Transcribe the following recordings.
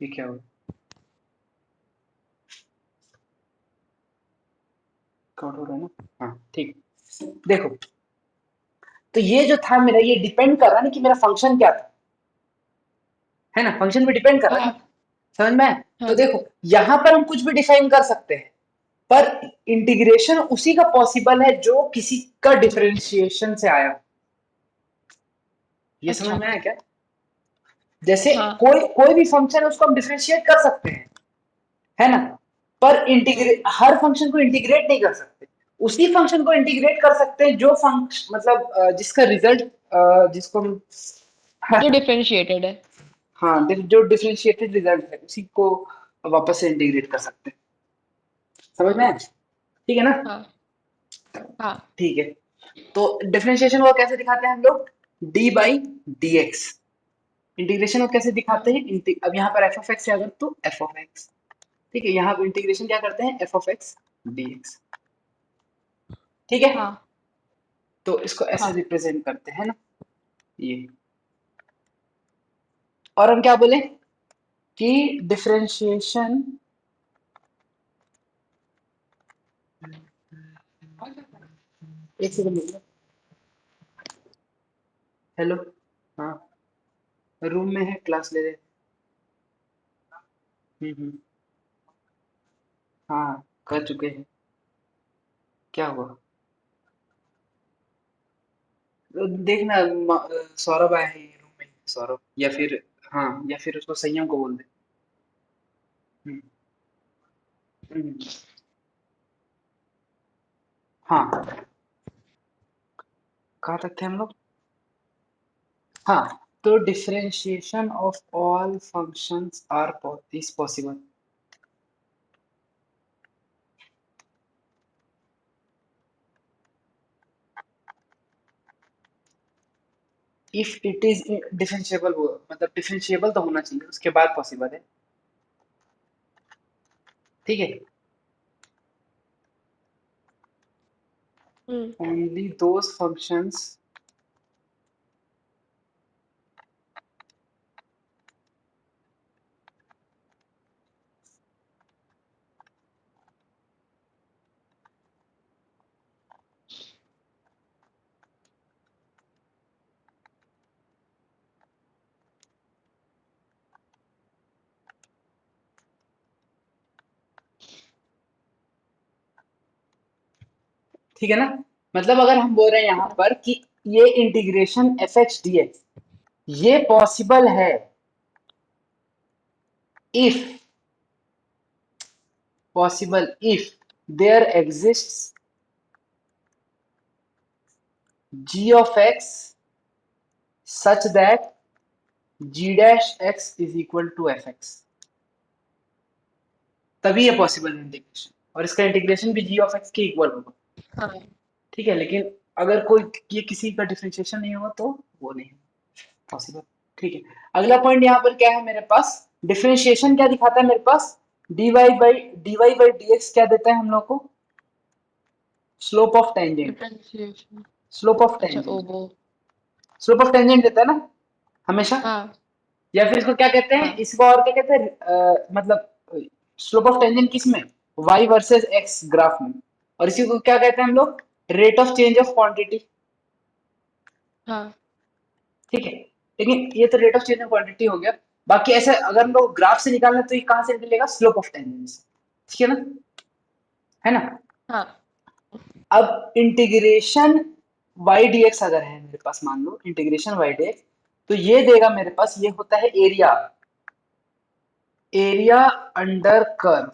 ये क्या हुआ? काउंट हो रहा है ना? हाँ ठीक। देखो, तो ये जो था मेरा, ये डिपेंड कर रहा है ना कि मेरा फंक्शन क्या था, है ना? फंक्शन पे डिपेंड कर रहा है हाँ ना। समझ में आया? तो हाँ। देखो, यहाँ पर हम कुछ भी डिफाइन कर सकते हैं, पर इंटीग्रेशन उसी का पॉसिबल है जो किसी का डिफरेंशिएशन से आया। ये समझ अच्छा। में आया क्या? जैसे हाँ। कोई कोई भी फंक्शन है उसको हम डिफरेंशिएट कर सकते हैं, है ना? पर हम्म। इंटीग्रेट, हर फंक्शन को इंटीग्रेट नहीं कर सकते। उसी फंक्शन को इंटीग्रेट कर सकते हैं जो फंक्शन, मतलब जिसका रिजल्ट, जिसको हम जो डिफरेंशिएटेड है। हाँ, जो डिफरेंशिएटेड रिजल्ट है उसी को वापस से इंटीग्रेट कर सकते हैं। समझ में आया? ठीक है ना? हाँ हाँ। ठीक है। तो डिफरेंशिएशन को कैसे दिखाते हैं हम लोग? D by D x. Integration को कैसे दिखाते हाँ। हैं? अब यहाँ पर एफ ऑफ एक्स है अगर, तो एफ ऑफ एक्स। ठीक है, यहाँ पर इंटीग्रेशन क्या करते हैं? F of x d x. ठीक है, हाँ तो इसको ऐसे हाँ। रिप्रेजेंट करते हैं ना, ये। और हम क्या बोले कि डिफरेंशिएशन, एक सेकंड, हेलो, हाँ, रूम में है, क्लास ले रहे। हम्म। हाँ, कर चुके हैं। क्या हुआ? देखना, सौरभ आया है रूम में, सौरभ, या फिर, हाँ, या फिर उसको संयम को बोल दे। हम्म। हम्म। हाँ, कहाँ तक थे हम लोग? हाँ, तो differentiation of all functions are is possible if it is differentiable. वो मतलब डिफरेंशिएबल तो होना चाहिए, उसके बाद पॉसिबल है। ठीक है, हम्म। ओनली दोज फंक्शंस, ठीक है ना? मतलब अगर हम बोल रहे हैं यहाँ पर कि ये integration f x d x, ये पॉसिबल है if, if there exists g of x such that g dash x is equal to f x, तभी ये पॉसिबल है इंटीग्रेशन, और इसका इंटीग्रेशन भी g of x के इक्वल होगा। हाँ। ठीक है, लेकिन अगर कोई, ये किसी का डिफरेंशिएशन नहीं हुआ तो वो नहीं पॉसिबल। ठीक है, अगला पॉइंट यहाँ पर क्या है मेरे पास? डिफरेंशिएशन क्या दिखाता है मेरे पास? dy बाई डी एक्स क्या देता है हम लोग को? Slope of tangent. Differentiation. Slope of अच्छा, ओ टेंजेंट। वो। स्लोप ऑफ टेंजेंट देता है ना हमेशा। हाँ या फिर इसको क्या कहते हैं, हाँ। इसको और क्या कहते हैं, मतलब स्लोप ऑफ टेंजेंट किस में? y वर्सेस x ग्राफ में। और इसी को क्या कहते हैं हम लोग? Rate of change of quantity. हाँ। ठीक है, लेकिन ये तो rate of change of quantity हो गया। बाकी ऐसे अगर हम लोग ग्राफ से निकालना तो ये कहाँ से निकलेगा? स्लोप ऑफ टेंजेंट से। ठीक है ना? है ना? हाँ। अब इंटीग्रेशन y dx अगर है मेरे पास, मान लो इंटीग्रेशन y dx, तो ये देगा मेरे पास, ये होता है एरिया, एरिया अंडर कर्व।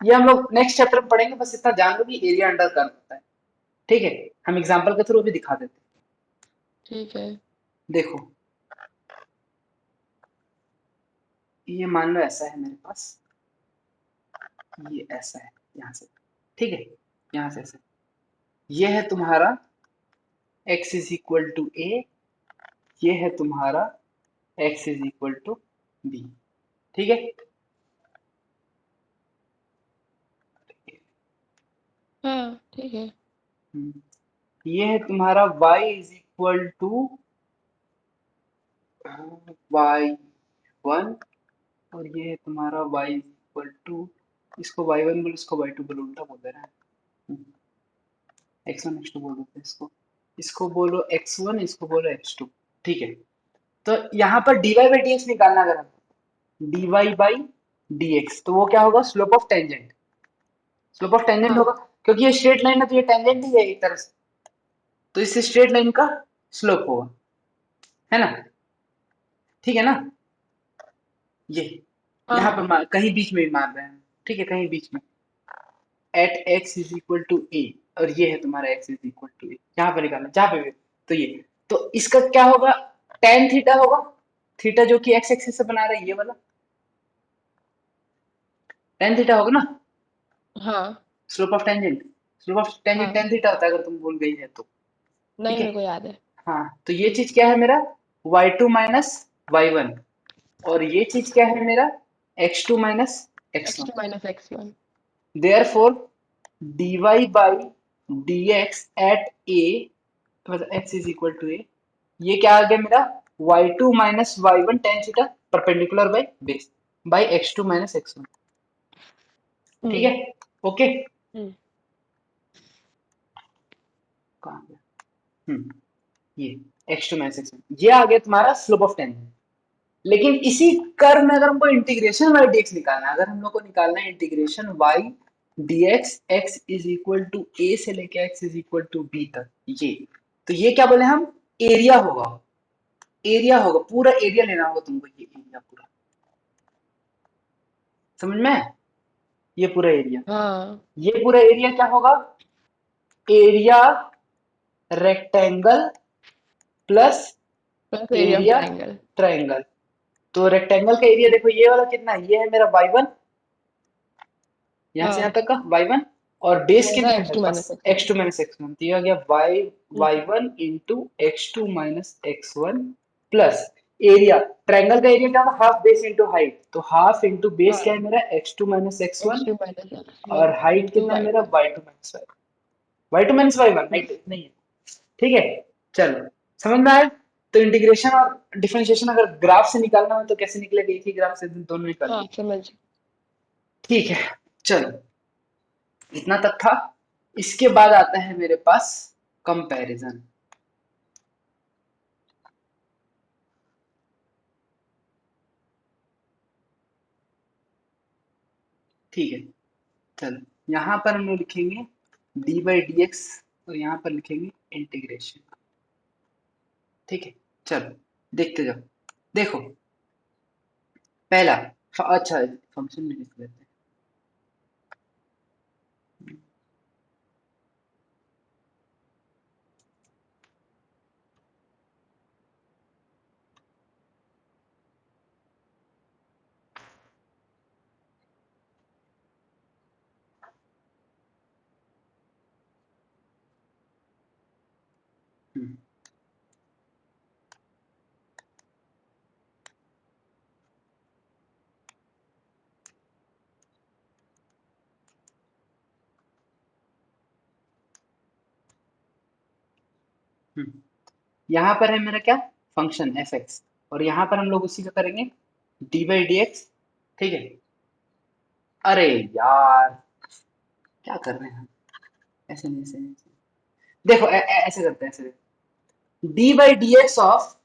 ये हम लोग नेक्स्ट चैप्टर में पढ़ेंगे, बस इतना जान लो कि एरिया अंडर कर्व होता है। ठीक है, हम एग्जांपल के थ्रू भी दिखा देते हैं। ठीक है। देखो, ये मान लो ऐसा है मेरे पास, ये ऐसा है यहाँ से। ठीक है, यहाँ से ऐसे, ये है तुम्हारा x is equal to a, ये है तुम्हारा x is equal to b. ठीक है, हाँ ठीक है। ये है तुम्हारा y is equal to y one, और ये है तुम्हारा y इक्वल टू, इसको y1 बोलो, इसको y2 बोलो, उल्टा बोल दे रहा है, x1 x2 बोल देते हैं इसको, इसको बोलो x1, इसको बोलो x2। ठीक है, तो यहाँ पर dy बाई dx निकालना, अगर हम dy बाई dx, तो वो क्या होगा, slope of tangent, slope of tangent हाँ होगा, क्योंकि ये स्ट्रेट लाइन है तो ये टेंजेंट ही है एक तरह से, तो इससे स्ट्रेट लाइन का स्लोप होगा, है ना, ठीक है ना, ये हाँ यहाँ हाँ पर कहीं बीच में भी मार रहे हैं, ठीक है, कहीं बीच में, at x is equal to A, और ये है तुम्हारा x is equal to A, यहाँ पर निकालना जहाँ पे भी, तो ये, तो इसका क्या होगा, टेन थीटा होगा, थीटा जो कि x एक्सिस से बना रहा है ये वाला, टेन थीटा होगा ना, हाँ slope of tangent, slope of tangent हाँ टेन थीटा होता है, अगर तुम भूल गई है तो, ठीक नहीं, है, मेरे को याद है। हाँ, तो ये चीज क्या है मेरा, y2 माइनस y1, और ये चीज क्या है मेरा, x2 minus x1, x2 minus x1। therefore dy by dx at a, मतलब x is equal to a, ये क्या आ गया मेरा, y2 minus y1 tan theta perpendicular by base by x2 minus x1, ठीक हम्म है, ओके, हम्म कहाँ गया, ये x2 माइनस x1, ये आ गया तुम्हारा स्लोप ऑफ टेंजेंट। लेकिन इसी कर्व में अगर हमको इंटीग्रेशन वाई dx निकालना है, अगर हम लोग को निकालना है integration y dx, x is equal to a से लेके x is equal to b तक, ये, तो ये क्या बोले हम, एरिया होगा, एरिया होगा, पूरा एरिया लेना होगा तुमको, ये एरिया पूरा, समझ में आया? ये पूरा एरिया, हाँ ये पूरा एरिया क्या होगा, area rectangle plus plus area of area triangle. Triangle, तो रेक्टेंगल का एरिया देखो ये वाला कितना है, ये है मेरा y1, यहाँ से यहाँ हाँ तक का y1, और बेस वो था कितना है मेरे x2 पास, minus x1। x2 minus x1, तो ये आ गया y1 into x2 minus x1 plus area, triangle का एरिया क्या होगा, हाफ बेस इंटू हाइट, तो हाफ इंटू बेस क्या हाँ है मेरा, x2 minus x1, x2 minus और x1 हाइट इंटू कितना है मेरा, y1। y2 minus y2 minus y1, height इतना ही है, ठीक है, चलो, समझ में आया? तो इंटीग्रेशन और डिफरेंशिएशन अगर ग्राफ से निकालना हो तो कैसे निकलेगा, एक ही ग्राफ से दोनों निकाल हाँ लो, समझ। ठीक है, चलो, इतना तक था, इसके बाद आता है मेरे पास कंपैरिजन, ठीक है, चलो, यहाँ पर हम लोग लिखेंगे डी बाई डी एक्स, और यहाँ पर लिखेंगे इंटीग्रेशन, ठीक है, चलो, देखते जाओ, देखो, पहला, अच्छा फंक्शन में लिख लेते हैं, हम्म, हम्म। यहाँ पर है मेरा क्या, फंक्शन एफ एक्स, और यहाँ पर हम लोग उसी का करेंगे डी बाई डी एक्स, ठीक है, अरे यार, क्या कर रहे हैं हम, ऐसे नहीं, ऐसे नहीं, देखो ऐसे करते हैं, ऐसे, d by D x of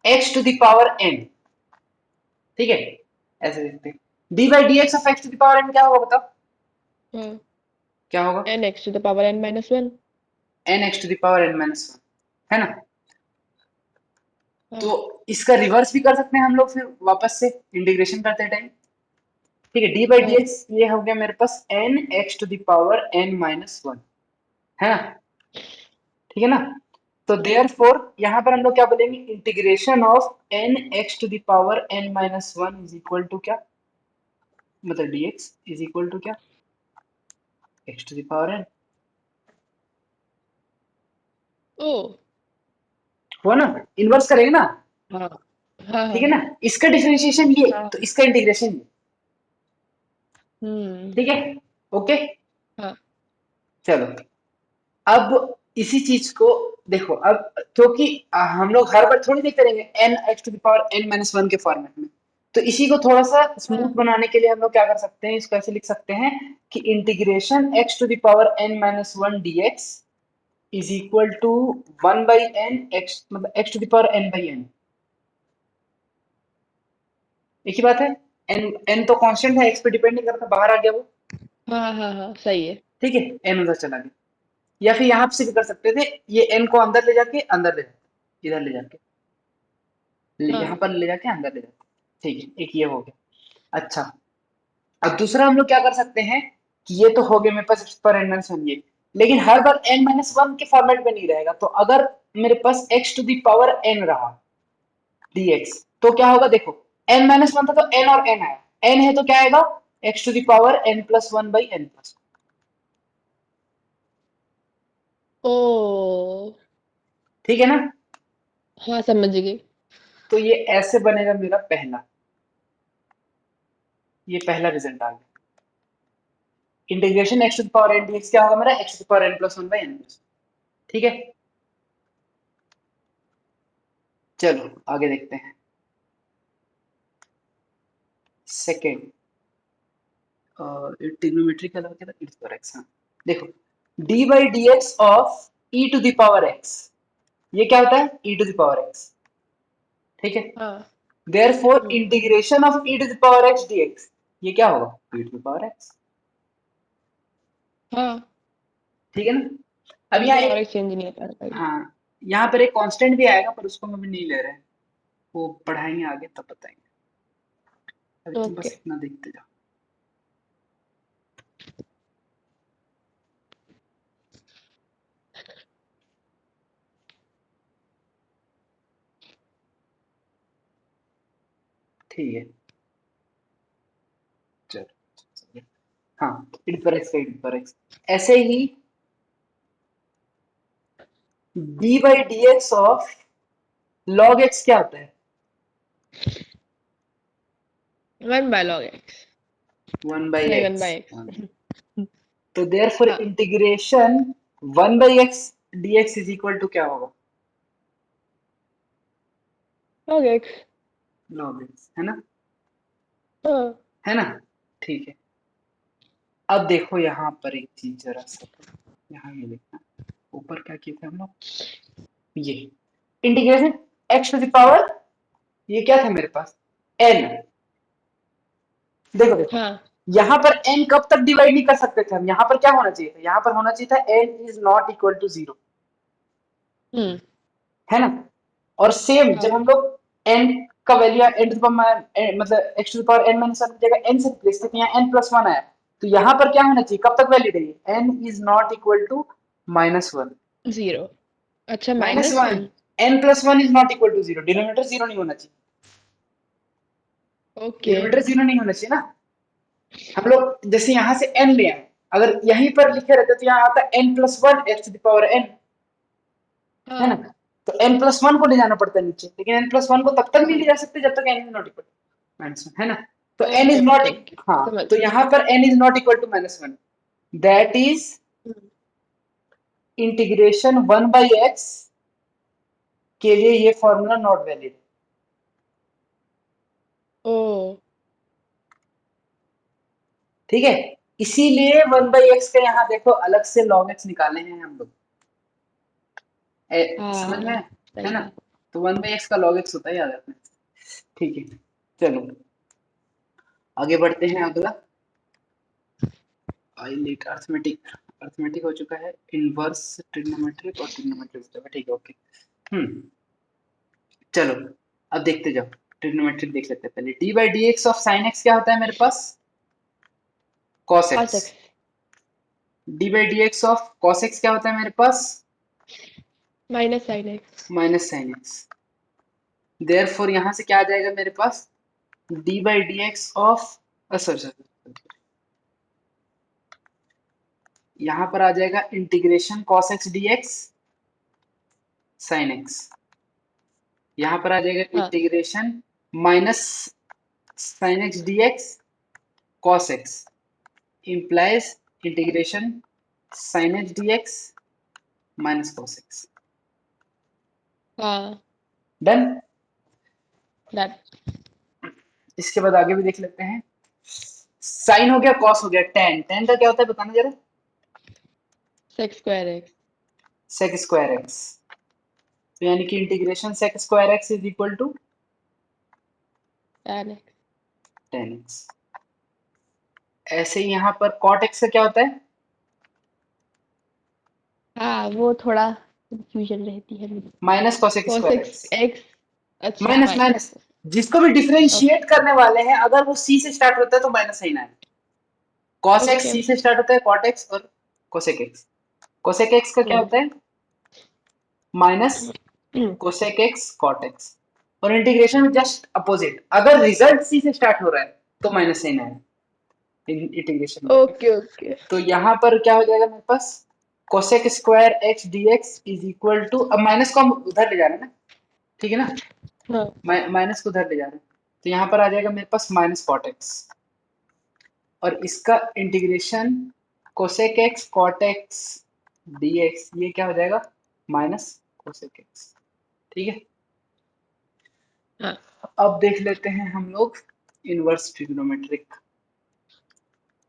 x to the power n, ठीक है, ऐसे देखते हैं, d by D x of x to the power n क्या होगा बताओ, हाँ क्या होगा, n x to the power n minus 1। N x to the power n minus one, है ना, तो हाँ इसका रिवर्स भी कर सकते हैं हम लोग फिर वापस से इंटीग्रेशन करते टाइम, ठीक है, डी बाई डी हाँ एक्स ये हो गया मेरे पास n x to the power n minus one, है ना, ठीक है ना, तो देयर फोर यहाँ पर हम लोग क्या बोलेंगे, integration of n x to the power n minus one is equal to क्या, मतलब d x is equal to क्या, एक्स टू दावर एन, ओ हुआ ना, इनवर्स करेंगे ना, हाँ हाँ ठीक है हाँ ना, इसका डिफरेंशिएशन ये, हाँ तो इसका इंटीग्रेशन ये, हम्म ठीक है, ओके, हाँ चलो, अब इसी चीज को देखो, अब क्योंकि हम लोग हर बार थोड़ी नहीं करेंगे n x to the power n minus one के फॉर्मेट में, तो इसी को थोड़ा सा स्मूथ हाँ बनाने के लिए हम लोग क्या कर सकते हैं, इसको ऐसे लिख सकते हैं कि integration x to the power n minus one d x is equal to one by n x, मतलब x to the power n by n। एक ही बात है, n तो कांस्टेंट है, x पे डिपेंड नहीं करता, बाहर आ गया वो। हाँ हाँ हाँ सही है। ठीक है, n उधर चला गया। या फिर यहां से भी कर सकते थे, ये n को अंदर ले जाके, अंदर ले जाके, इधर ले जाके, यहाँ हाँ पर ले जाके अंदर ले जाके। ठीक है, एक ये हो गया। अच्छा, अब दूसरा हम लोग क्या कर सकते हैं कि ये तो हो गया मेरे पास x पर n माइनस वन, ये लेकिन हर बार n माइनस वन के फॉर्मेट में नहीं रहेगा। तो अगर मेरे पास x to the power n रहा dx, तो क्या होगा देखो, n माइनस वन था तो n और n आया, n है तो क्या आएगा, x to the power n plus one by n plus. ओ ठीक है ना। हाँ समझ गई। तो ये ऐसे बनेगा मेरा पहला, ये पहला रिजल्ट आ गया। Integration x to the power n dx क्या होगा मेरा, x to the power n plus one by n plus. ठीक है, चलो आगे देखते हैं। सेकेंड, ट्रिग्नोमेट्री का क्या था, e टू पावर x। हाँ देखो, d by D x of e to the power x, ये क्या होता है, e to the power x। ठीक है, हाँ therefore hmm integration of e to the power x dx, ये क्या होगा, e to the power x। हाँ ठीक है ना। अब ई यहाँ टू पावर एक, एक्सचेंज नहीं होता राइट। हाँ यहाँ पर एक कांस्टेंट भी आएगा, पर उसको हम अभी नहीं ले रहे हैं, वो पढ़ाएंगे आगे तब बताएंगे। अभी तुम ओके बस इतना देखते जाओ। ठीक है, चलो। हाँ, e टू पावर x का e टू पावर x, ऐसे ही d by D x of log x क्या होता है, one by log x, one by नहीं वन एक्स। By x. तो देयरफॉर हाँ integration one by x dx is equal to क्या होगा, लॉग एक्स। log x, है ना, हाँ है ना। ठीक है, अब देखो यहाँ पर एक चीज जरा सा, यहाँ ये देखना, ऊपर क्या किए थे हम लोग, ये integration x to the power, ये क्या था मेरे पास, n। देखो देखो, हाँ यहाँ पर n कब तक डिवाइड नहीं कर सकते थे हम, यहाँ पर क्या होना चाहिए था, यहाँ पर होना चाहिए था n is not equal to zero, hmm है ना। और सेम हाँ जब हम लोग n का वैल्यू n टू मतलब x to the power n minus one की जगह n से रिप्लेस थे, यहाँ n प्लस वन आया, तो यहाँ पर क्या होना चाहिए, कब तक वैल्यू रहेगी, n is not equal to minus one. Zero. अच्छा minus minus one, one. n plus one is not equal to zero, denominator zero नहीं होना चाहिए, ओके डिनोमिनेटर जीरो नहीं होना चाहिए ना। हम लोग जैसे यहाँ से n ले आए, अगर यहीं पर लिखे रहते तो यहाँ आता n plus one x to the power n, है ना। हाँ तो n प्लस वन को ले जाना पड़ता है नीचे, लेकिन n प्लस वन को तब तक नहीं हाँ ले जा सकते जब तक n is not equal minus one, है ना। तो n okay is not, okay okay हाँ, समझ तो गई। यहाँ पर n is not equal to minus one, that is hmm, integration one by x के लिए ये फॉर्मूला नॉट वैलिड। ओ ठीक है, इसीलिए वन बाई एक्स का यहाँ देखो अलग से लॉग एक्स निकाले हैं हम लोग, समझ में हाँ आया? है सही ना। है। तो वन बाई एक्स का लॉग एक्स होता है, याद रखना। ठीक है, चलो आगे बढ़ते हैं। अगला आइलेट अर्थमेटिक, अर्थमेटिक हो चुका है, इनवर्स ट्रिग्नोमेट्रिक और ट्रिग्नोमेट्रिक हो चुका है। ठीक है, ओके। हम्म, चलो अब देखते जाओ, ट्रिग्नोमेट्रिक देख लेते हैं पहले। D by D x of sine x क्या होता है मेरे पास, cos cos x. X D by D x of cos x क्या होता है मेरे पास, minus sine x. Minus sine x. Therefore यहाँ से क्या आ जाएगा मेरे पास, D by D x of, sorry sorry, यहाँ पर आ जाएगा integration cos x d x sine x, यहाँ पर आ जाएगा हाँ integration minus sine x d x cos x, implies integration sin x dx minus cos x। हाँ डन। डन। इसके बाद आगे भी देख लेते हैं। साइन हो गया, कॉस हो गया, टेन, टेन का क्या होता है बताना जरा। Sec square x. Sec square x, तो यानी कि integration sec square x is equal to tan x. Tan x. ऐसे ही यहाँ पर कॉट एक्स का क्या होता है? हाँ, वो थोड़ा कंफ्यूजन रहती है मुझे। Minus cosec cos square x x. X. अच्छा, माइनस माइनस। माइनस, जिसको भी ओके। डिफरेंशिएट करने वाले हैं अगर वो सी से स्टार्ट होता है तो माइनस साइन आएगा। कॉस एक्स ओके, सी से ओके। स्टार्ट होता है, कॉट एक्स और कोसेक एक्स। कोसेक एक्स का क्या हम्म। होता है? Minus cosec x cot x. और इंटीग्रेशन में जस्ट अपोजिट, अगर रिजल्ट सी से स्टार्ट हो रहा है तो माइनस साइन आएगा इंटीग्रेशन में। Okay, okay. तो यहाँ पर क्या हो जाएगा मेरे पास? Cosec square x dx is equal to, अब माइनस को हम उधर ले जा रहे हैं ना, ठीक है ना, हाँ। माइनस को उधर ले जा रहे हैं, तो यहाँ पर आ जाएगा मेरे पास माइनस कॉट एक्स, और इसका integration cosec x cot x dx, ये क्या हो जाएगा? Minus cosec x. ठीक है। हाँ। अब देख लेते हैं हम लोग inverse trigonometric.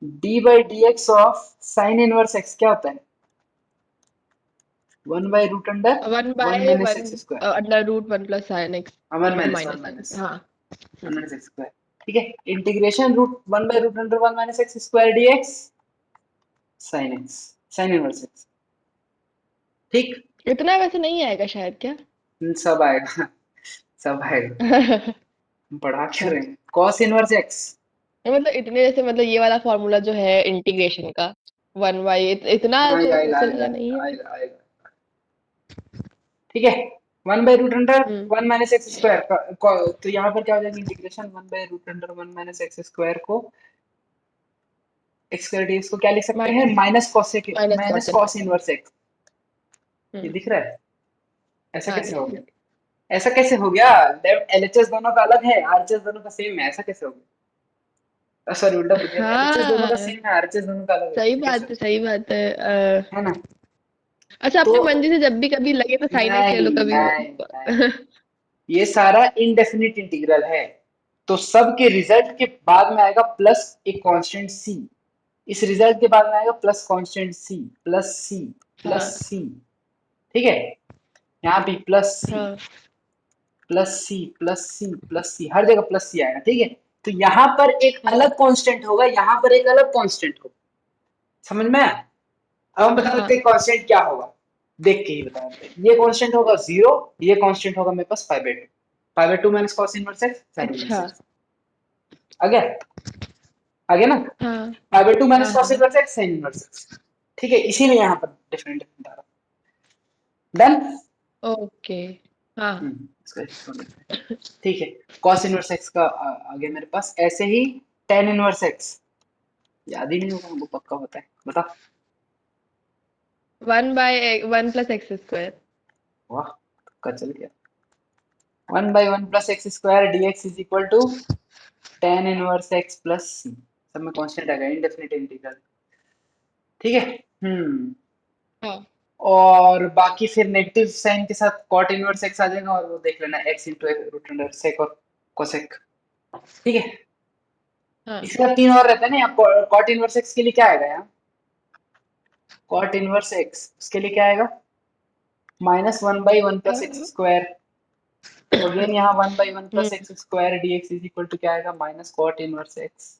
D by D x of sine inverse x क्या होता है? One by root under one one by minus one x square. Under root one plus sine x. One one minus, one minus minus हाँ। One minus x square. ठीक है। Integration root one by root under one minus x square d x sine x, sine inverse x. ठीक। इतना वैसे नहीं आएगा शायद क्या? सब आएगा, सब आएगा। हम पढ़ा क्या अच्छा। रहे हैं? Cos inverse x. मतलब इतने जैसे मतलब ये वाला फॉर्मूला जो है इंटीग्रेशन का, वन बाई इतना हाँ ये तो आएगा मुझे आएगा लगा नहीं है। आएगा आएगा। ठीक है। One by root under hmm. One minus x square, तो यहाँ पर क्या हो जाएगा? Integration one by root under one minus x square को एक्स स्क्वायर डीएक्स को क्या लिख सकते हैं? Minus minus cosec, minus minus cos cos inverse. Inverse x. ये हम्म। दिख रहा है? ऐसा हाँ, कैसे हो दिख गया? रही ऐसा कैसे हो गया? एलएचएस दोनों का अलग है, आरएचएस दोनों का सेम है, ऐसा कैसे हो गया? सॉरी उल्टा है। पूछ दिया, एलएचएस दोनों का हाँ, सेम है, आरएचएस दोनों का अलग है, सही ऐसा कैसे बात हो है, सही बात है। गया? है ना? अच्छा, तो अपनी मर्जी से जब भी कभी लगे तो साइन एक्स ले लो नहीं कभी वो। नहीं नहीं, ये सारा इनडेफिनिट इंटीग्रल है, तो सब के रिजल्ट के बाद में आएगा प्लस एक कांस्टेंट सी, इस रिजल्ट के बाद में आएगा plus constant C plus C plus हाँ, सी। ठीक है। यहाँ भी प्लस सी हाँ, plus C plus C plus C, हर जगह प्लस सी आएगा। ठीक है। तो यहाँ पर एक हाँ, अलग कांस्टेंट होगा, यहाँ पर एक अलग कांस्टेंट होगा। समझ में आया? अब हम बता सकते हाँ। हैं कांस्टेंट क्या होगा, देख के ही बता सकते हैं। ये कांस्टेंट होगा जीरो, ये कांस्टेंट होगा मेरे पास pi by two, pi by two minus cos inverse x sine inverse अच्छा। एक्स। आ गया? आ गया ना? हाँ, पाई बाई टू हाँ, माइनस कॉस हाँ। Inverse x sine inverse x. ठीक है, इसीलिए यहाँ पर डिफरेंट डिफरेंट आ रहा है। डन। ओके। हाँ। इसको ऐसे छोड़ देते हैं। ठीक है। कॉस इनवर्स एक्स का आ गया मेरे पास। ऐसे ही टेन इनवर्स एक्स, याद ही नहीं होगा हमको, पक्का होता है, बता। One by one plus x square. वाह, पक्का चल गया। One by one plus x square d x is equal to tan inverse x plus C, सब में कांस्टेंट आ गया, इंडेफिनिट इंटीग्रल। ठीक है। हम्म। हाँ, और बाकी फिर नेगेटिव साइन के साथ कॉट इनवर्स एक्स आ जाएगा, और वो देख लेना एक्स इंटू रूट अंडर सेक और कोसेक। ठीक है। हाँ। इसके बाद तीन और रहता है ना, यहाँ कॉट इनवर्स एक्स के लिए क्या आएगा? यहाँ कॉट इनवर्स एक्स, उसके लिए क्या आएगा? Minus one by one plus x square. तो अगेन यहाँ one by one plus hmm, x square d x is equal to क्या आएगा? Minus cot inverse x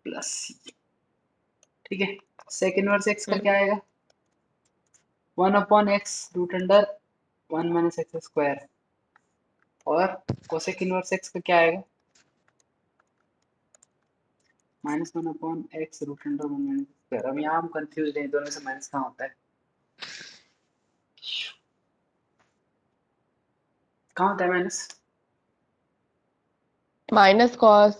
plus C. ठीक है। सेक इनवर्स एक्स का हम्म। क्या आएगा? One upon x root under one minus x square. और कोसेक इनवर्स एक्स का क्या आएगा? Minus one upon x root under one minus square. अब यहाँ हम कंफ्यूज हैं, दोनों से माइनस कहाँ होता है? कहाँ होता है माइनस? माइनस कॉस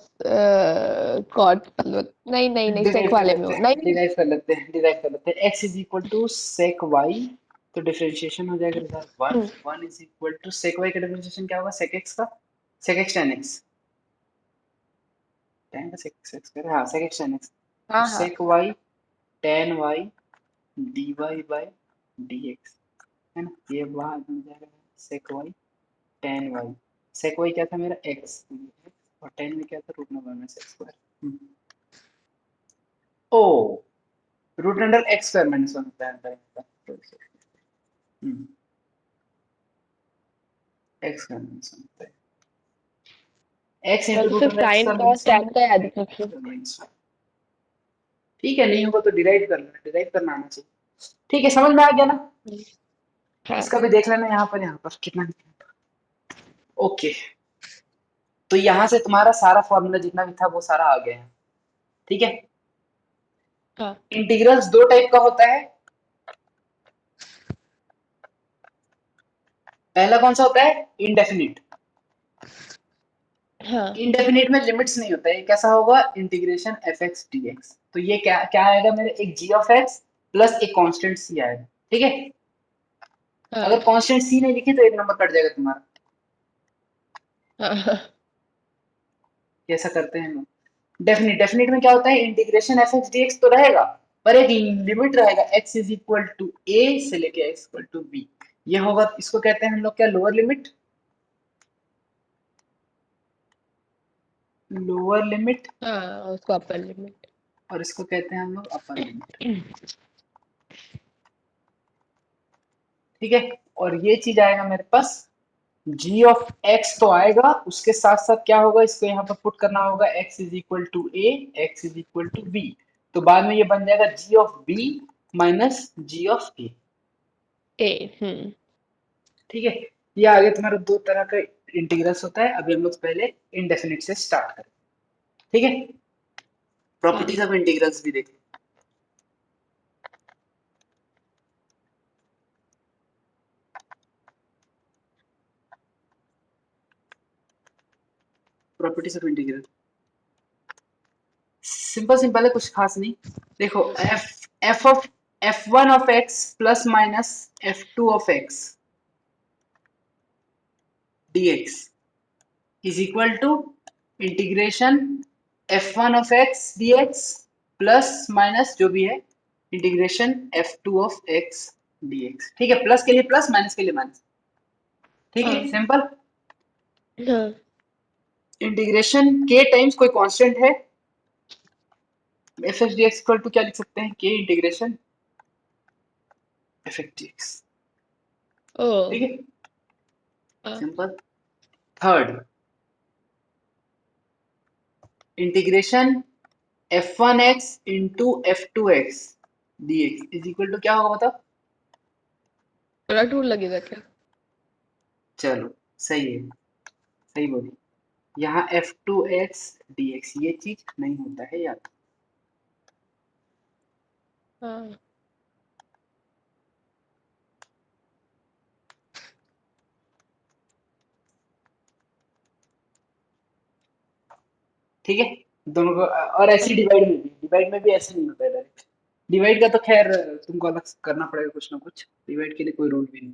कॉट नहीं, नहीं, नहीं, डिराइव सेक कर वाले में लेते हो हैं, नहीं। डिराइव कर लेते हैं, डिराइव कर लेते हैं। X is equal to sec y, तो डिफरेंशिएशन हो जाएगा इधर one, hmm, one is equal to sec y का डिफरेंशिएशन क्या होगा? सेक एक्स का, sec x tan x, tan का सेक एक्स कर, हाँ सेक एक्स टेन एक्स, तो हाँ, हाँ। Sec y tan y d y by D x, है ना? ये बाहर बन जाएगा sec y tan y. Sec y क्या था मेरा? एक्स, और 10 में क्या था, रूट नंबर में से स्क्वायर। ओ, root under x square minus 1 होता है, एक्स स्क्वायर माइनस 1 होता है, एक्स इंटू तो रूट सिर्फ under x sine square cos minus 1 tan का याद रखिए। माइनस 1। ठीक है, नहीं होगा तो डिराइव कर लेना, डिराइव करना आना चाहिए। ठीक है, समझ में आ गया ना? हाँ। इसका भी देख लेना यहाँ पर कितना। ओके, तो यहाँ से तुम्हारा सारा फॉर्मूला जितना भी था वो सारा आ गया है। ठीक है, हाँ। इंटीग्रल्स दो टाइप का होता है। पहला कौन सा होता है, इंडेफिनिट। हाँ। इंडेफिनिट में लिमिट्स नहीं होता है, कैसा होगा, integration f x d x. तो ये क्या क्या आएगा मेरे, एक जी ऑफ एक्स प्लस एक कांस्टेंट सी आएगा। ठीक है, अगर हाँ। कांस्टेंट सी नहीं लिखी तो एक नंबर कट जाएगा तुम्हारा। हाँ। कैसा करते हैं हम लोग, डेफिनिट। डेफिनिट में क्या होता है, integration f x d x तो रहेगा, पर एक लिमिट रहेगा, एक्स इज इक्वल टू ए से लेके एक्स इक्वल टू बी। ये होगा, इसको कहते हैं हम लोग क्या, लोअर लिमिट। लोअर लिमिट, हाँ, उसको अपर लिमिट। और इसको कहते हैं हम लोग अपर लिमिट। ठीक है, और ये चीज आएगा मेरे पास, g ऑफ x तो आएगा, उसके साथ साथ क्या होगा, इसको यहाँ पर पुट करना होगा, x is equal to a, x is equal to b. तो बाद में ये बन जाएगा g of b minus g of a। A. Hmm. ठीक है, ये आगे तुम्हारा दो तरह का इंटीग्रल्स होता है। अभी हम लोग पहले इनडेफिनिट से स्टार्ट करें। ठीक है, हाँ। प्रॉपर्टीज ऑफ इंटीग्रल्स भी देखें। Properties of integral simple simple है, कुछ खास नहीं। देखो, f1 of x plus minus f2 of x dx is equal to integration f1 of x dx plus minus जो भी है integration f2 of x dx। ठीक है, प्लस के लिए प्लस, माइनस के लिए माइनस। ठीक है, हाँ। सिंपल। हाँ। इंटीग्रेशन के टाइम्स कोई कांस्टेंट है, f x d x equal to क्या लिख सकते हैं, के integration f x d x. ओ। ठीक है, हाँ। Simple. Third, integration f1x into f2x dx is equal to क्या होगा बताओ। थोड़ा टूल लगेगा क्या? चलो, सही है, सही बोली। यहाँ f2x dx ये चीज नहीं होता है याद। हाँ। ठीक है, दोनों को। और ऐसे डिवाइड में भी ऐसे नहीं होता है डायरेक्ट। डिवाइड का तो खैर तुमको अलग करना पड़ेगा कुछ ना कुछ, डिवाइड के लिए कोई रूल भी नहीं।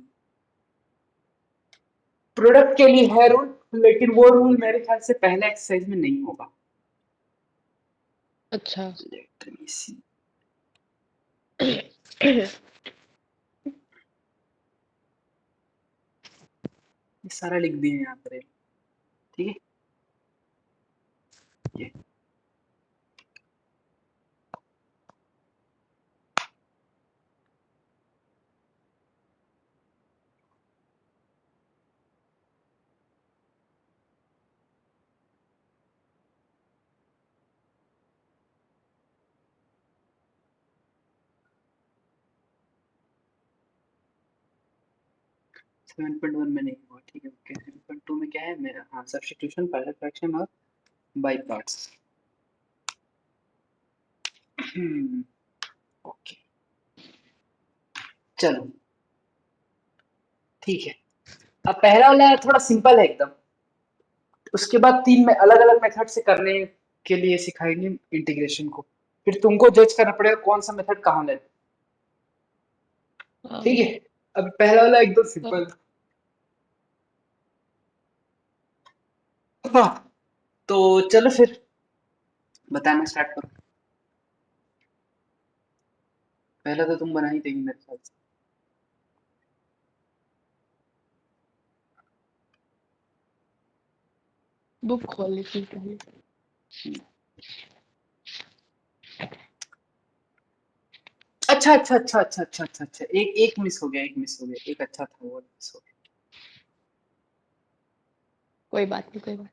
प्रोडक्ट के लिए है रूल, लेकिन वो रूल मेरे ख्याल से पहले एक्सरसाइज में नहीं होगा। अच्छा। Let me see. ये सारा लिख दिए यहाँ पर। ठीक है, ये 7.1 में नहीं हुआ। ठीक है, ओके। 7.2 में क्या है मेरा, हाँ, सब्स्टिट्यूशन, पार्शियल फ्रैक्शन और बाई पार्ट्स। ओके, चलो, ठीक है। अब पहला वाला थोड़ा सिंपल है एकदम। उसके बाद तीन में अलग अलग मेथड से करने के लिए सिखाएंगे इंटीग्रेशन को। फिर तुमको जज करना पड़ेगा कौन सा मेथड कहाँ लेना। हाँ। ठीक है, अब पहला वाला एकदम सिंपल। हाँ, तो चलो फिर बताना स्टार्ट करो। पहला तो तुम बना ही देगी मेरे ख्याल से। बुक खोल लेती हूँ पहले। अच्छा अच्छा अच्छा अच्छा अच्छा अच्छा अच्छा, एक एक मिस हो गया, एक मिस हो गया, एक अच्छा था वो मिस हो कोई बात नहीं, कोई बात गया।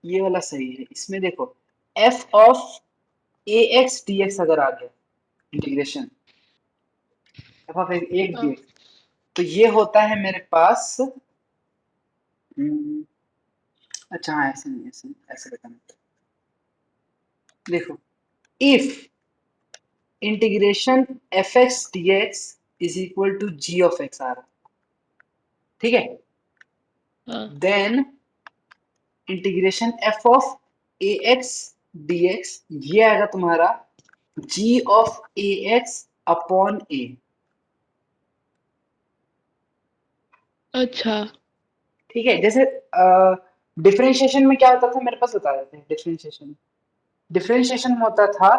ये वाला सही है, इसमें देखो F of a x d x अगर आ गया इंटीग्रेशन एफ ऑफ एक डी हाँ, एक्स, तो ये होता है मेरे पास अच्छा हाँ ऐसे नहीं, ऐसे नहीं, ऐसे बताना। देखो if integration f x d x is equal to g of x आ रहा, ठीक है, हाँ, then integration f of a x d x ये आएगा तुम्हारा g of a x upon a. अच्छा, ठीक है, जैसे डिफरेंशिएशन में क्या होता था मेरे पास, बता देते हैं डिफरेंशिएशन। डिफरेंशिएशन में होता था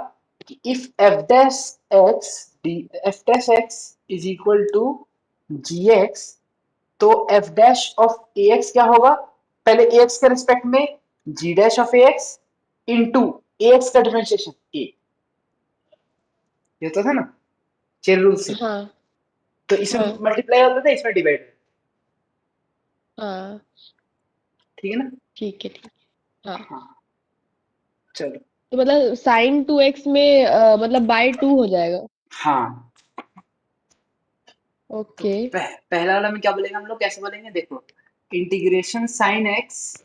कि if f dash x d f dash x is equal to g x, तो f dash of a x क्या होगा, पहले ए एक्स के रिस्पेक्ट में g dash of a x into a x का डिफरेंशिएशन ए, ये होता था ना चेन रूल से। हाँ, तो इसमें हाँ, मल्टीप्लाई होता था, इसमें डिवाइड, हाँ, ठीक है ना। ठीक है, ठीक है, हाँ। हाँ चलो। तो मतलब साइन 2x में मतलब बाय 2 हो जाएगा। हाँ तो ओके, पहला वाला में क्या बोलेंगे हम लोग, कैसे बोलेंगे देखो, integration sine x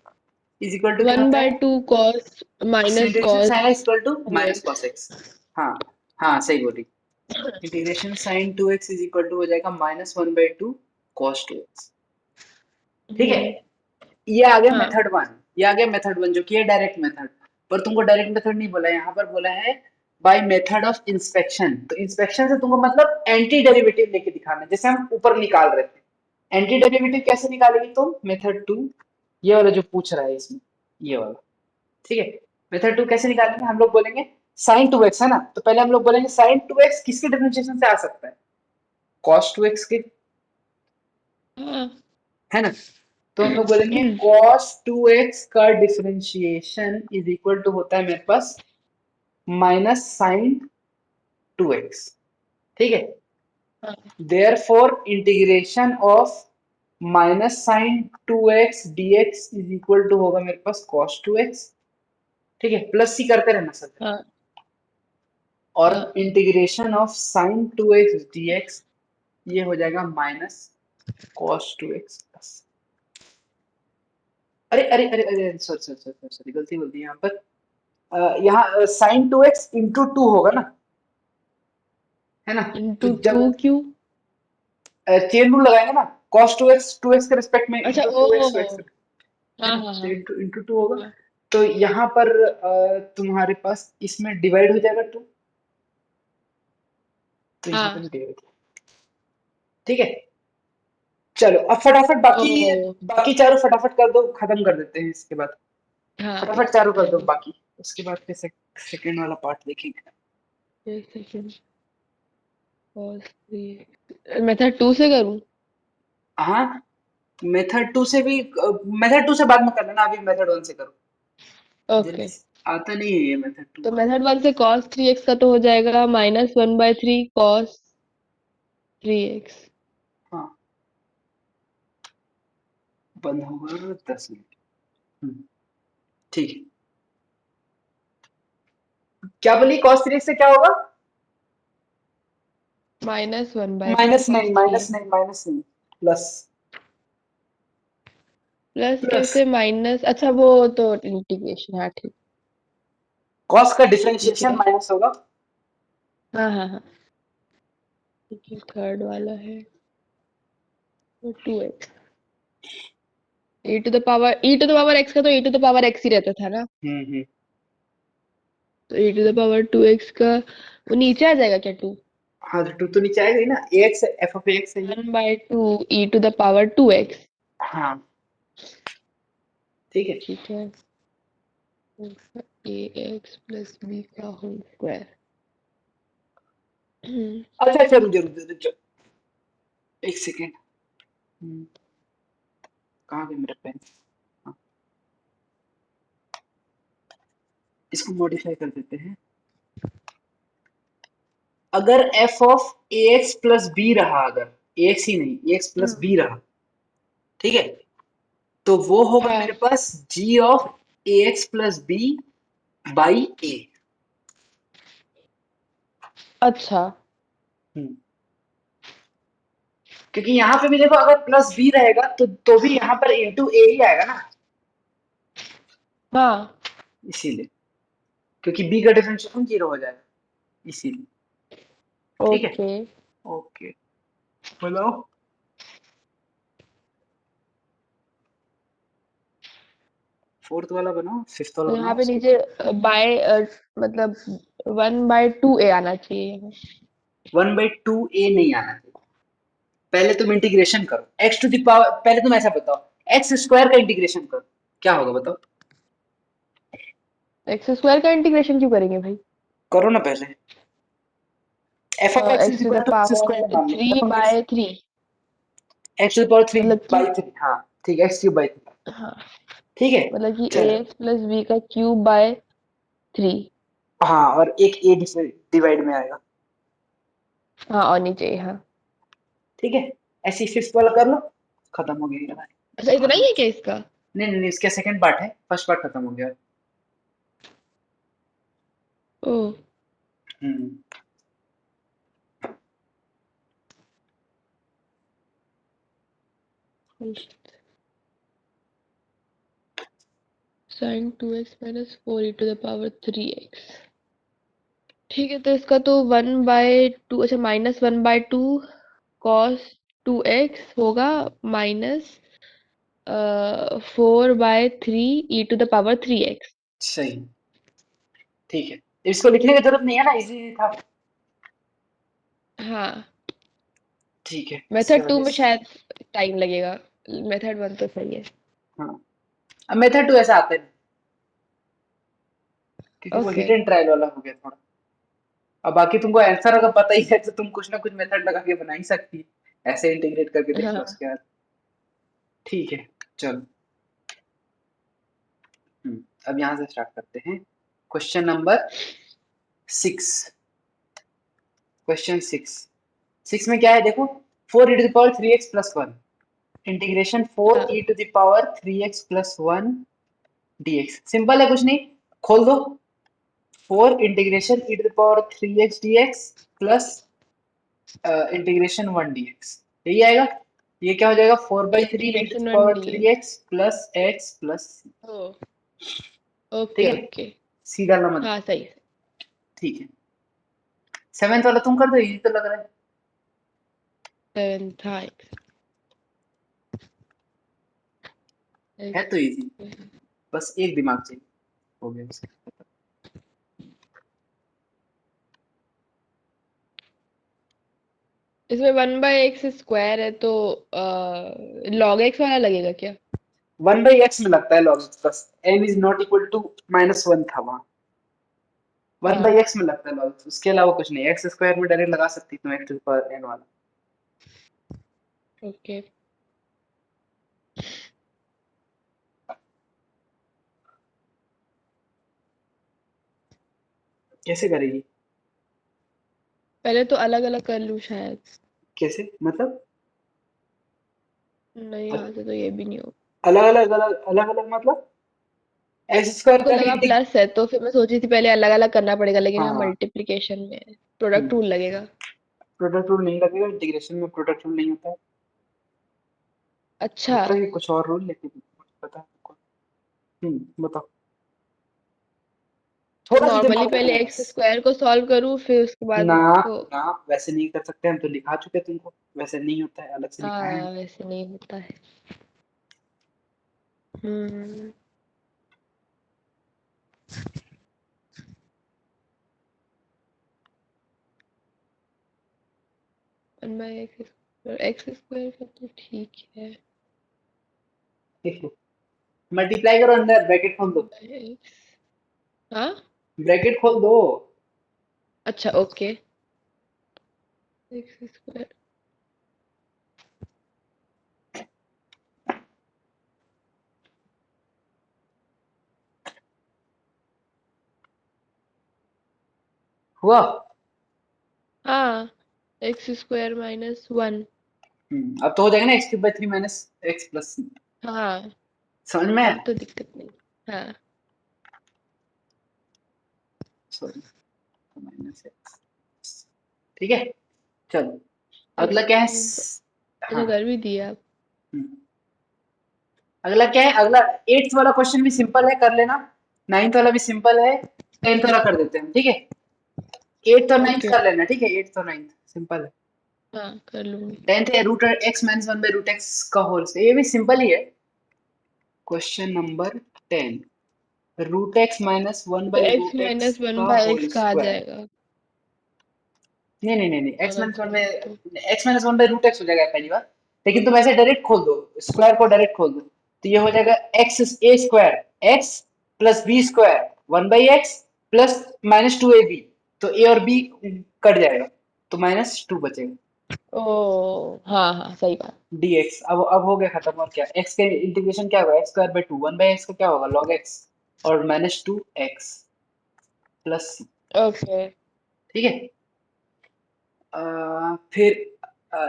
is equal to क्या वन होता बाय है, two cos minus integration cos sine x equal to to minus x. Cos x. हाँ हाँ सही बोली, integration sine two x is equal to हो जाएगा minus one by two cos two x. ठीक है, हम्म, ये आ गया हाँ, मेथड वन, ये आ गया मेथड वन जो कि है डायरेक्ट मेथड। पर तुमको डायरेक्ट मेथड नहीं बोला है, यहाँ पर बोला है बाय मेथड ऑफ इंस्पेक्शन। तो इंस्पेक्शन से तुमको मतलब एंटी डेरिवेटिव लेके दिखाना है, जैसे हम ऊपर निकाल रहे थे। एंटी डेरिवेटिव कैसे निकालेगी तुम, मेथड टू, ये वाला जो पूछ रहा है इसमें, ये वाला, ठीक है। मेथड टू कैसे निकालेंगे, हम लोग बोलेंगे साइन टू एक्स है ना, तो पहले हम लोग बोलेंगे साइन टू एक्स किसके डिफरेंशिएशन से आ सकता है, कॉस टू एक्स के, हाँ, है ना। तो हम लोग बोलेंगे cos 2x का डिफरेंशिएशन इज इक्वल टू होता है मेरे पास माइनस साइन 2x, ठीक है। हाँ, therefore integration of minus sine 2x dx is equal to होगा मेरे पास cos 2x, ठीक है, प्लस सी करते रहना सर। हाँ, और हाँ, integration of sine 2x dx ये हो जाएगा माइनस cos 2x प्लस, अरे अरे अरे अरे सॉरी सॉरी सॉरी सॉरी गलती बोल दी यहाँ पर। यहाँ sign two x into two होगा ना, है ना। तो इंटू जब टू क्यू। चेन रूल लगाएंगे ना, कॉस टू एक्स के रिस्पेक्ट में अच्छा, इंटू ओ, टू एक्स है हाँ, ना, हाँ, तो हाँ, इंटू इंटू टू होगा। हाँ, तो यहाँ पर तुम्हारे पास इसमें डिवाइड हो जाएगा टू, तो यहाँ पर हाँ, डिवाइड, ठीक है। चलो अब फटाफट बाकी, ओ, बाकी चारों फटाफट कर दो, खत्म कर देते हैं इसके बाद। हाँ, फटाफट एक चारों कर दो सेकेंड, बाकी, उसके बाद फिर सेकंड वाला पार्ट देखेंगे। एक सेकेंड, कॉस 3 मेथड 2 से करूँ। हाँ मेथड टू से भी, मेथड टू से बाद में कर लेना, अभी मेथड वन से करो, जल्दी ओके, से। आता नहीं है ये मेथड टू। तो मेथड 1 से कॉस 3x का तो हो जाएगा माइनस 1/3 कॉस 3x। हाँ बंद होगा 10 मिनट। ठीक है, क्या बोली कॉस थ्री से क्या होगा, माइनस 1/3 माइनस कॉस नहीं, 3x। माइनस नहीं, माइनस नहीं, प्लस, प्लस प्लस कैसे माइनस, अच्छा वो तो इंटीग्रेशन, हाँ ठीक, कॉस का ठीक डिफरेंशिएशन है, माइनस होगा। हाँ, हाँ, हाँ, ठीक है, थर्ड वाला है तो 2x, e to the power x का तो e to the power x ही रहता था ना, हम्म। तो e to the power 2x का वो नीचे आ जाएगा क्या 2, हाँ तो टू तो नीचे आएगा ही ना, एक्स एफ ऑफ एक्स है ये। 1/2 e to the power 2x। हाँ ठीक है। ठीक है, ax प्लस b का होल स्क्वायर। अच्छा अच्छा, रुक जा रुक जा रुक जा, एक सेकेंड। कहाँ गया मेरा पेन? हाँ, इसको मॉडिफाई कर देते हैं। अगर f of a x plus b रहा, अगर ए एक्स ही नहीं, ए एक्स प्लस बी रहा, ठीक है, तो वो होगा हाँ मेरे पास g of a x plus b by a. अच्छा क्योंकि यहाँ पे भी देखो, अगर प्लस बी रहेगा तो भी यहाँ पर इंटू ए ही आएगा ना, हाँ इसीलिए। क्योंकि बी का डिफरेंशिएशन जीरो हो जाएगा, इसीलिए। ठीक है, ओके। ओके, बोलो। फोर्थ वाला बनाओ, फिफ्थ वाला तो यहाँ बनाओ पे उसके नीचे बाय मतलब 1/2 a आना चाहिए यहाँ। बाद। 1/2 ए नहीं आना चाहिए। पहले तुम इंटीग्रेशन करो, एक्स टू द पावर, पहले तुम ऐसा बताओ, एक्स स्क्वायर का इंटीग्रेशन करो, क्या होगा बताओ? एक्स स्क्वायर का इंटीग्रेशन क्यों करेंगे भाई? करो ना पहले। F of x x is to equal the to x square power मान लो, three f of x by three x to the power three मतलब कि बाई थ्री, हाँ ठीक है, एक्स क्यूब बाई थ्री, हाँ ठीक है। मतलब कि ए चलो, एक्स प्लस बी का क्यूब बाय 3। हाँ, और एक ए डिवाइड में आएगा, हाँ और नीचे हाँ। ठीक है। ऐसे ही फिफ्थ वाला कर लो, खत्म हो गया ये वाला। अच्छा इतना ही खत्म। है क्या इसका? नहीं नहीं नहीं, इसका सेकंड पार्ट है, फर्स्ट पार्ट खत्म हो गया। ओ हम्म। Sine 2x minus 4 e to the power 3x। ठीक है तो इसका तो 1/2 अच्छा -1/2 cos 2x होगा minus 4/3 e to the power 3x। सही, ठीक है, इसको लिखने की जरूरत नहीं है ना, इजी था। हाँ ठीक है, इसके मेथड 2 वजह में से। शायद टाइम लगेगा। मेथड 1 तो सही है। हाँ, अब मेथड टू ऐसा आता है, क्योंकि वो ओके हिट एंड ट्रायल वाला हो गया थोड़ा। अब बाकी तुमको आंसर अगर पता ही है तो तुम कुछ ना कुछ मेथड लगा के बना ही सकती है, ऐसे इंटीग्रेट करके देख लो हाँ उसके बाद। ठीक है, चलो। अब यहाँ से स्टार्ट करते हैं। Question number 6। क्वेश्चन 6। 6 में क्या है देखो, 4 e to the power 3x plus 1 integration four हाँ e to the power 3x plus 1 dx। Simple है, कुछ नहीं, खोल दो। 4 integration e to the power 3x dx plus integration 1 dx, यही आएगा। ये क्या हो जाएगा, 4/3 into the integration 1 power d three है। X plus x plus. ओ ठीक ओके है, ओके। सी डालना मत। हाँ सही है। ठीक है, सेवेंथ वाला तुम कर दो, इजी तो लग रहा 7 था है तो इजी, बस एक दिमाग चाहिए, हो गया उसका। इसमें 1/x² है तो log x वाला लगेगा क्या? 1/x में लगता है लॉग एक्स, बस n is not equal to -1 था वहां, वन हाँ बाई एक्स में लगता है लॉग, उसके अलावा कुछ नहीं। एक्स स्क्वायर में डायरेक्ट लगा सकती तुम, एक्स टू पावर एन वाला। ओके। कैसे करेगी? पहले तो अलग अलग कर लूँ शायद। कैसे मतलब? नहीं यहाँ से तो ये भी नहीं हो। अलग अलग अलग अलग अलग मतलब, एक्स स्क्वायर मेरे को पहले लगा प्लस है तो फिर मैं सोची थी पहले अलग अलग करना पड़ेगा लेकिन यहाँ हाँ, मल्टीप्लिकेशन में प्रोडक्ट रूल लगेगा। प्रोडक्ट रूल नहीं लगेगा, इंटीग्रेशन में प्रोडक्ट रूल नहीं होता है। अच्छा होता है कुछ और रूल, लेकिन मुझे पता है तुमको। बताओ, तो थोड़ा सा नॉर्मली दिमाग पहले लगाना एक्स बस। स्क्वायर को सॉल्व करूँ फिर उसके बाद ना, उसको। ना, वैसे नहीं कर सकते, हम तो लिखा चुके तुमको, वैसे नहीं होता है, अलग से लिखाए हैं। हाँ वैसे नहीं होता है। हम्म। 1/x² का तो ठीक है। मल्टीप्लाई करो, अंदर ब्रैकेट खोल दो, 1/x हाँ ब्रैकेट खोल दो। अच्छा ओके। एक्स स्क्वायर हुआ? हाँ एक्स स्क्वायर माइनस 1 अब तो हो जाएगा ना x³ / 3 माइनस x प्लस। हाँ समझ में आया? अब तो दिक्कत नहीं। हाँ सॉरी, माइनस x। ठीक है, चलो एक अगला क्या है सेकेंड। अच्छा हाँ। कर भी दिया आप। हम्म, अगला क्या है? अगला 8th वाला क्वेश्चन भी सिंपल है, कर लेना। 9th वाला भी सिंपल है। 10th वाला कर देते हैं, ठीक है। 8th और 9th ओके कर लेना, ठीक है। 8th और 9th सिंपल है। हाँ कर लूंगी। 10th है रूट x माइनस 1/√x का होल से, ये भी सिंपल ही है। Question number 10, root x minus one तो by x root x minus one का बाय होल एक्स कहा स्क्वायर। जाएगा नहीं नहीं नहीं नहीं, एक्स अगर माइनस वन खोले तो। में एक्स माइनस 1/√x हो जाएगा पहली बार। लेकिन तुम ऐसे डायरेक्ट खोल दो, स्क्वायर को डायरेक्ट खोल दो, तो ये हो जाएगा x² x plus b square 1/x plus -2ab। तो a और b कट जाएगा, तो -2 बचेगा। ओ हाँ हाँ सही बात। dx अब हो गया खत्म। और क्या, x का इंटीग्रेशन क्या होगा? x² / 2 1/x का क्या होगा? log x और -2x प्लस। ओके ठीक है। फिर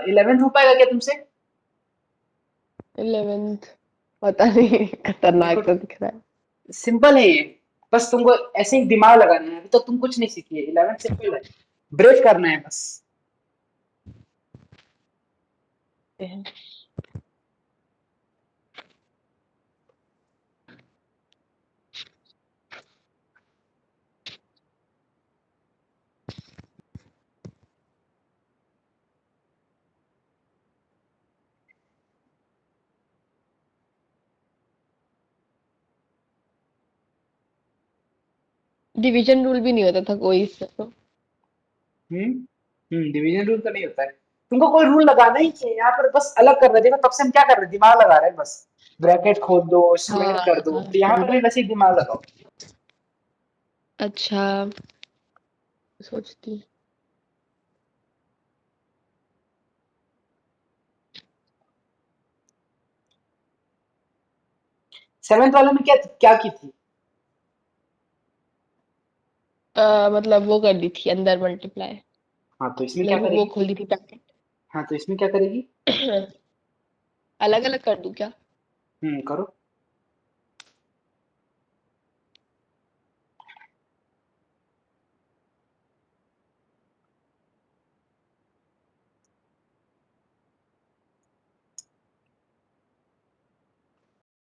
11th हो पाएगा क्या तुमसे? 11th पता नहीं देखो खतरनाक तो दिख रहा है। सिंपल है ये, बस तुमको ऐसे ही दिमाग लगाना है। अभी तक तुम कुछ नहीं सीखी है। 11th सिंपल है, ब्रेक करना है बस। डिवीजन रूल भी नहीं होता था कोई इससे तो। डिवीजन रूल का नहीं होता है। तुमको कोई रूल लगाना ही नहीं है यहाँ पर, बस अलग कर रहे थे। देखो तब से हम क्या कर रहे हैं, दिमाग लगा रहे हैं बस। ब्रैकेट खोल दो, स्क्वायर हाँ कर दो, हाँ तो यहाँ पर ट्रू। भी वैसे ही दिमाग लगाओ। अच्छा सोचती 7th वाले में क्या क्या की थी? मतलब वो कर दी थी अंदर मल्टीप्लाई। हाँ तो इसमें क्या मतलब वो करेगी? खोल दी थी पैकेट। हाँ तो इसमें क्या करेगी? अलग अलग कर दूं क्या? करो।